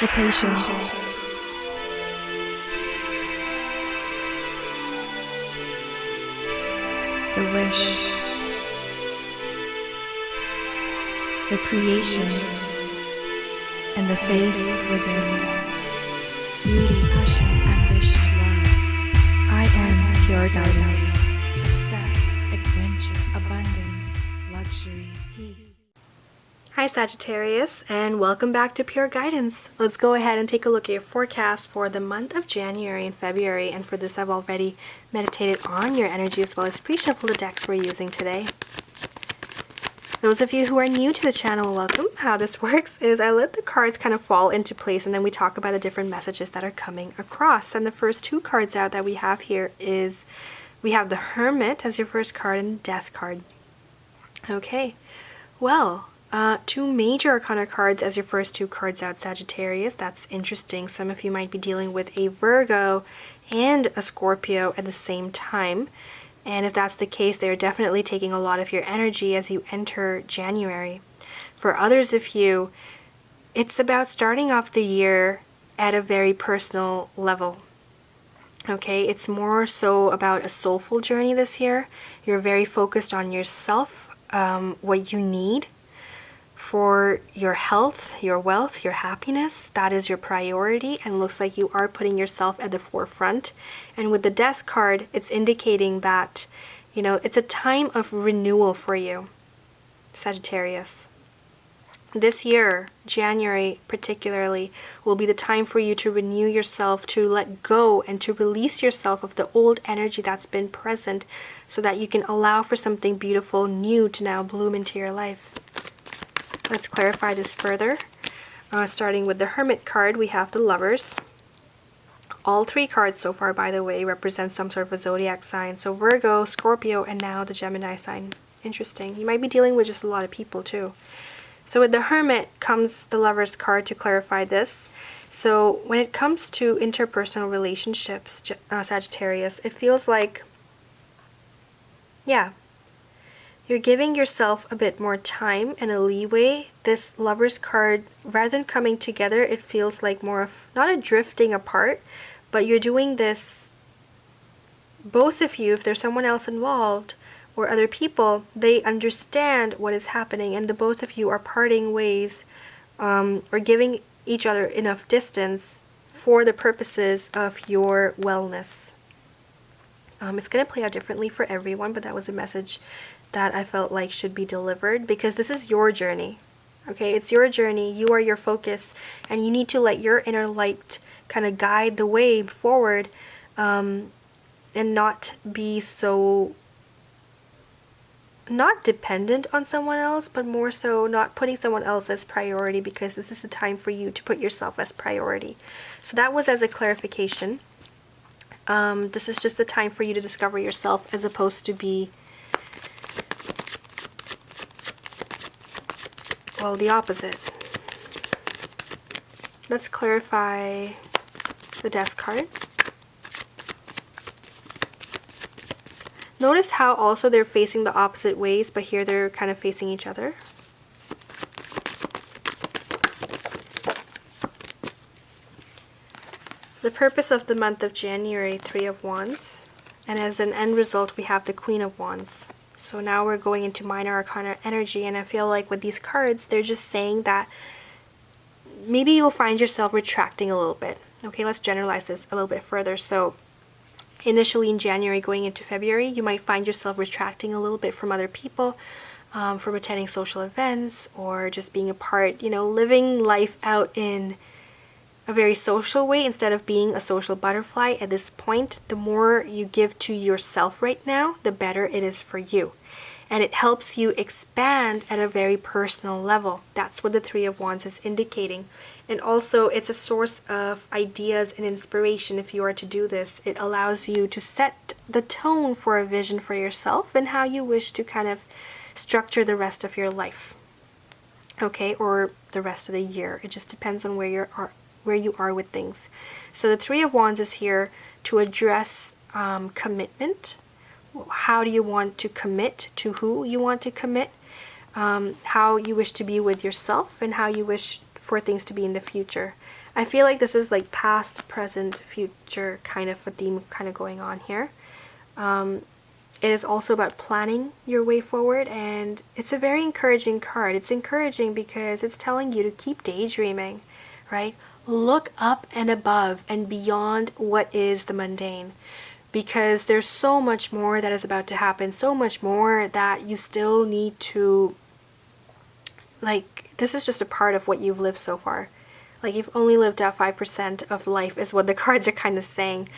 the patience, the wish, the creation, and the faith within. Beauty, passion, ambition, love. I am pure guidance. Success, adventure, abundance, luxury, peace. Hi Sagittarius, and welcome back to Pure Guidance. Let's go ahead and take a look at your forecast for the month of January and February. And for this, I've already meditated on your energy as well as pre-shuffled the decks we're using today. Those of you who are new to the channel, welcome. How this works is I let the cards kind of fall into place, and then we talk about the different messages that are coming across. And the first two cards out that we have here is, we have the Hermit as your first card and the Death card. Okay, well, two major arcana cards as your first two cards out, Sagittarius. That's interesting. Some of you might be dealing with a Virgo and a Scorpio at the same time. And if that's the case, they're definitely taking a lot of your energy as you enter January. For others of you, it's about starting off the year at a very personal level. Okay, it's more so about a soulful journey this year. You're very focused on yourself, what you need for your health, your wealth, your happiness. That is your priority, and looks like you are putting yourself at the forefront. And with the Death card, it's indicating that, you know, it's a time of renewal for you, Sagittarius. This year, January particularly, will be the time for you to renew yourself, to let go and to release yourself of the old energy that's been present, so that you can allow for something beautiful, new to now bloom into your life. Let's clarify this further. Starting with the Hermit card, we have the Lovers. All three cards so far, by the way, represent some sort of a zodiac sign. So Virgo, Scorpio, and now the Gemini sign. Interesting. You might be dealing with just a lot of people too. So with the Hermit comes the Lovers card to clarify this. So when it comes to interpersonal relationships, Sagittarius, it feels like, yeah, you're giving yourself a bit more time and a leeway. This Lovers card, rather than coming together, it feels like more of, not a drifting apart, but you're doing this, both of you, if there's someone else involved or other people, they understand what is happening, and the both of you are parting ways, or giving each other enough distance for the purposes of your wellness. It's going to play out differently for everyone, but that was a message that I felt like should be delivered, because this is your journey. Okay, it's your journey, you are your focus, and you need to let your inner light kind of guide the way forward, and not be so, not dependent on someone else, but more so not putting someone else as priority, because this is the time for you to put yourself as priority. So that was as a clarification. This is just the time for you to discover yourself, as opposed to be, well, the opposite. Let's clarify the Death card. Notice how also they're facing the opposite ways, but here they're kind of facing each other. The purpose of the month of January, Three of Wands. And as an end result, we have the Queen of Wands. So now we're going into minor arcana energy, and I feel like with these cards, they're just saying that maybe you'll find yourself retracting a little bit. Okay, let's generalize this a little bit further. So initially in January going into February, you might find yourself retracting a little bit from other people, from attending social events, or just being a part, you know, living life out in a very social way instead of being a social butterfly. At this point, the more you give to yourself right now, the better it is for you, and it helps you expand at a very personal level. That's what the Three of Wands is indicating. And also, it's a source of ideas and inspiration. If you are to do this, it allows you to set the tone for a vision for yourself and how you wish to kind of structure the rest of your life, okay, or the rest of the year. It just depends on where you are with things. So the Three of Wands is here to address commitment. How do you want to commit, to who you want to commit, how you wish to be with yourself, and how you wish for things to be in the future. I feel like this is like past, present, future kind of a theme kind of going on here. It is also about planning your way forward, and it's a very encouraging card. It's encouraging because it's telling you to keep daydreaming, right? Look up and above and beyond what is the mundane, because there's so much more that is about to happen, so much more that you still need to, like, this is just a part of what you've lived so far. Like, you've only lived out 5% of life is what the cards are kind of saying.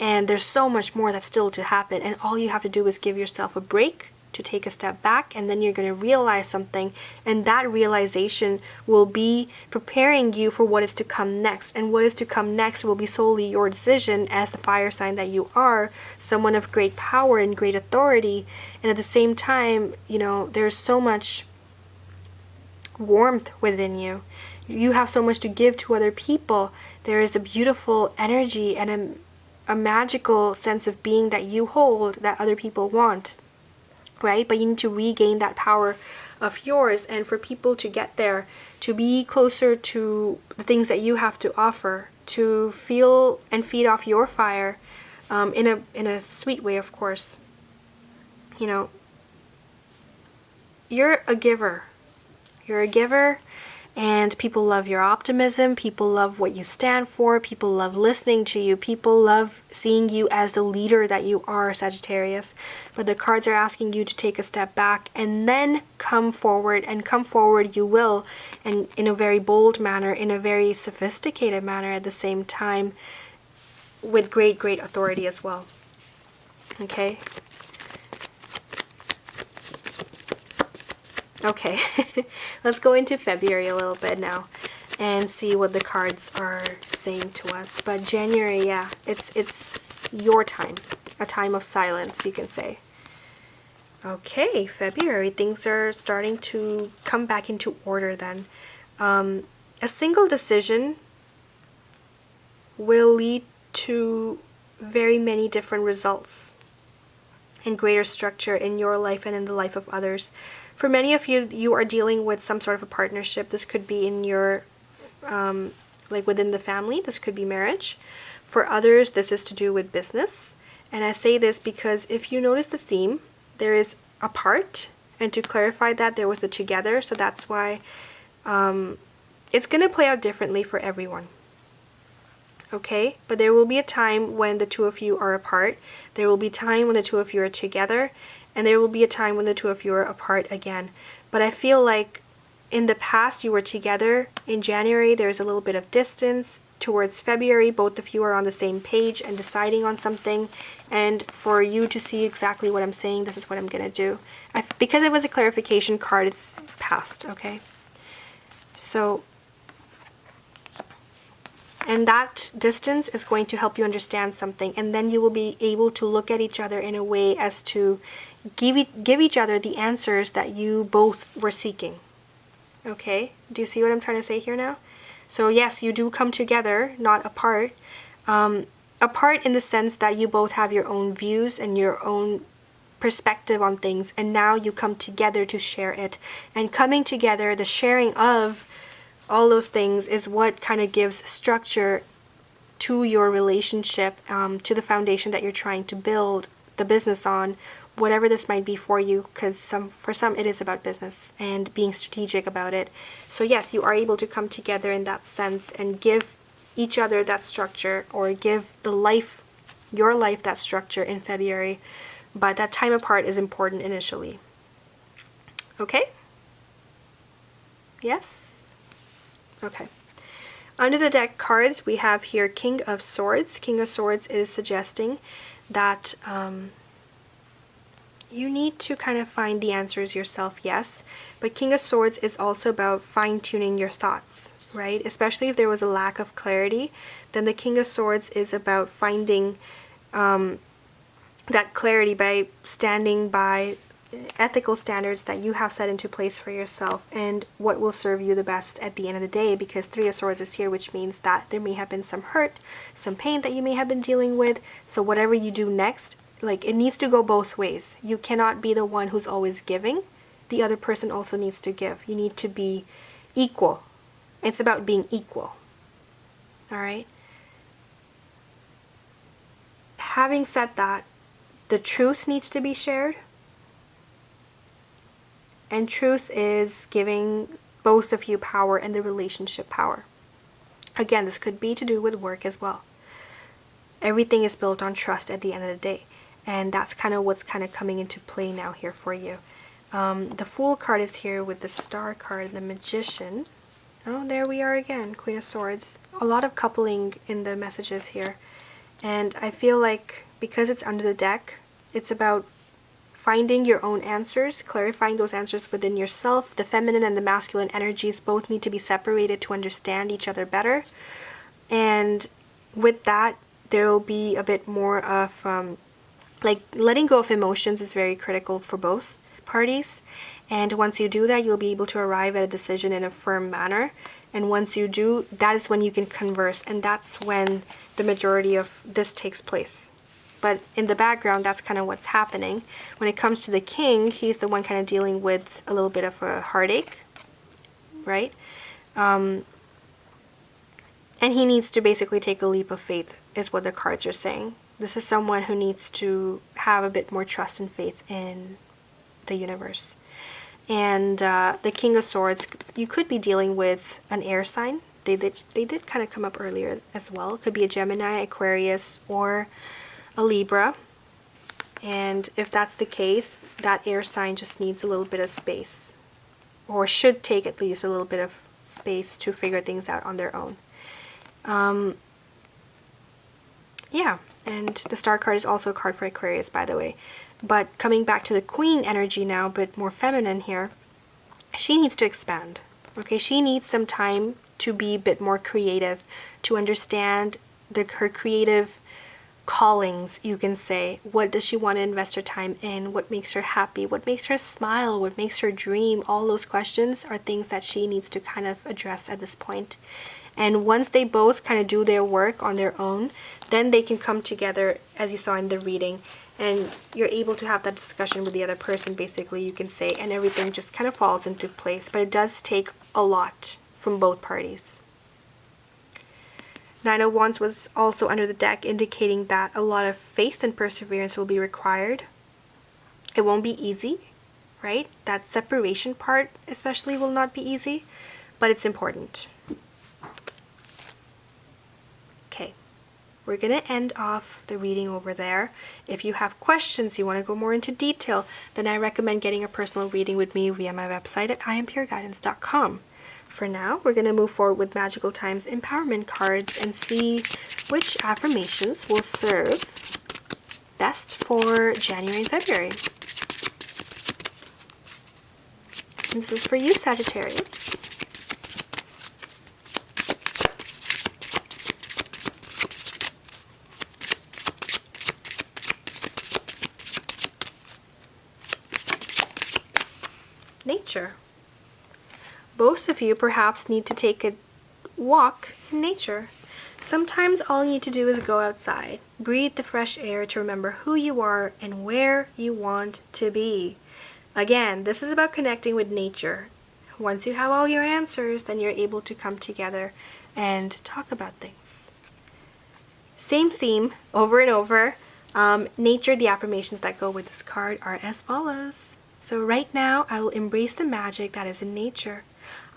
And there's so much more that's still to happen. And all you have to do is give yourself a break, to take a step back, and then you're going to realize something. And that realization will be preparing you for what is to come next. And what is to come next will be solely your decision as the fire sign that you are, someone of great power and great authority. And at the same time, you know, there's so much warmth within you. You have so much to give to other people. There is a beautiful energy and a magical sense of being that you hold that other people want, right? But you need to regain that power of yours, and for people to get there, to be closer to the things that you have to offer, to feel and feed off your fire, in a sweet way, of course. You know, you're a giver. You're a giver. And people love your optimism, people love what you stand for, people love listening to you, people love seeing you as the leader that you are, Sagittarius. But the cards are asking you to take a step back and then come forward, and come forward you will, and in a very bold manner, in a very sophisticated manner at the same time, with great, great authority as well. Okay? Okay, let's go into February a little bit now and see what the cards are saying to us. But January, yeah, it's your time, a time of silence, you can say. Okay, February, things are starting to come back into order then. A single decision will lead to very many different results and greater structure in your life and in the life of others. For many of you, you are dealing with some sort of a partnership. This could be in your, like within the family. This could be marriage. For others, this is to do with business. And I say this because if you notice the theme, there is apart. And to clarify that, there was the together. So that's why it's going to play out differently for everyone. Okay? But there will be a time when the two of you are apart. There will be time when the two of you are together. And there will be a time when the two of you are apart again. But I feel like in the past you were together. In January there's a little bit of distance. Towards February both of you are on the same page and deciding on something. And for you to see exactly what I'm saying, this is what I'm going to do. Because it was a clarification card, it's past, okay? So, and that distance is going to help you understand something. And then you will be able to look at each other in a way as to give each other the answers that you both were seeking. Okay? Do you see what I'm trying to say here now? So yes, you do come together, not apart. Apart in the sense that you both have your own views and your own perspective on things, and now you come together to share it. And coming together, the sharing of all those things is what kind of gives structure to your relationship, to the foundation that you're trying to build the business on, whatever this might be for you, because for some it is about business and being strategic about it. So yes, you are able to come together in that sense and give each other that structure, or give your life that structure in February. But that time apart is important initially. Okay? Yes? Okay. Under the deck cards, we have here King of Swords. King of Swords is suggesting that you need to kind of find the answers yourself, yes. But King of Swords is also about fine-tuning your thoughts, right? Especially if there was a lack of clarity, then the King of Swords is about finding that clarity by standing by ethical standards that you have set into place for yourself and what will serve you the best at the end of the day, because Three of Swords is here, which means that there may have been some hurt, some pain that you may have been dealing with. So whatever you do next, like, it needs to go both ways. You cannot be the one who's always giving. The other person also needs to give. You need to be equal. It's about being equal. All right. Having said that, the truth needs to be shared. And truth is giving both of you power and the relationship power. Again, this could be to do with work as well. Everything is built on trust at the end of the day. And that's kind of what's kind of coming into play now here for you. The Fool card is here with the Star card, the Magician. Oh, there we are again, Queen of Swords. A lot of coupling in the messages here. And I feel like because it's under the deck, it's about finding your own answers, clarifying those answers within yourself. The feminine and the masculine energies both need to be separated to understand each other better. And with that, there will be a bit more of, like, letting go of emotions is very critical for both parties. And once you do that, you'll be able to arrive at a decision in a firm manner. And once you do, that is when you can converse. And that's when the majority of this takes place. But in the background, that's kind of what's happening. When it comes to the King, he's the one kind of dealing with a little bit of a heartache, right? And he needs to basically take a leap of faith, is what the cards are saying. This is someone who needs to have a bit more trust and faith in the universe. And the King of Swords, you could be dealing with an air sign. They did kind of come up earlier as well. It could be a Gemini, Aquarius, or a Libra. And if that's the case, that air sign just needs a little bit of space, or should take at least a little bit of space to figure things out on their own. Yeah, and the Star card is also a card for Aquarius, by the way. But coming back to the Queen energy now, but more feminine here, she needs to expand. Okay, she needs some time to be a bit more creative, to understand her creative callings, you can say. What does she want to invest her time in? What makes her happy? What makes her smile? What makes her dream? All those questions are things that she needs to kind of address at this point. And once they both kind of do their work on their own, then they can come together, as you saw in the reading, and you're able to have that discussion with the other person, basically, you can say, and everything just kind of falls into place. But it does take a lot from both parties. Nine of Wands was also under the deck, indicating that a lot of faith and perseverance will be required. It won't be easy, right? That separation part especially will not be easy, but it's important. Okay, we're going to end off the reading over there. If you have questions, you want to go more into detail, then I recommend getting a personal reading with me via my website at IamPureGuidance.com. For now, we're going to move forward with Magical Times Empowerment cards and see which affirmations will serve best for January and February. And this is for you, Sagittarius. Nature. Both of you perhaps need to take a walk in nature. Sometimes all you need to do is go outside, breathe the fresh air to remember who you are and where you want to be. Again, this is about connecting with nature. Once you have all your answers, then you're able to come together and talk about things. Same theme over and over. Nature, the affirmations that go with this card are as follows. So right now, I will embrace the magic that is in nature.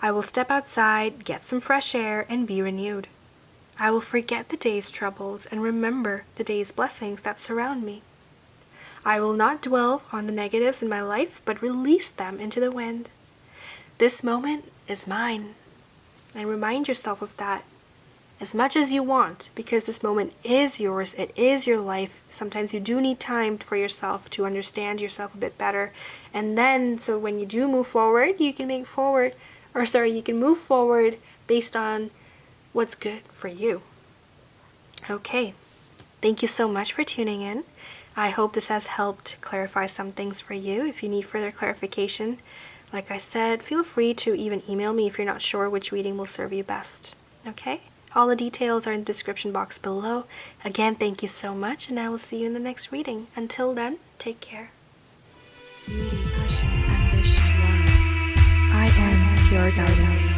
I will step outside, get some fresh air, and be renewed. I will forget the day's troubles and remember the day's blessings that surround me. I will not dwell on the negatives in my life, but release them into the wind. This moment is mine. And remind yourself of that as much as you want, because this moment is yours. It is your life. Sometimes you do need time for yourself to understand yourself a bit better. And then, so when you do move forward, you can move forward based on what's good for you. Okay. Thank you so much for tuning in. I hope this has helped clarify some things for you. If you need further clarification, like I said, feel free to even email me if you're not sure which reading will serve you best. Okay? All the details are in the description box below. Again, thank you so much, and I will see you in the next reading. Until then, take care. Beauty, passion, ambition, love. I am pure guidance.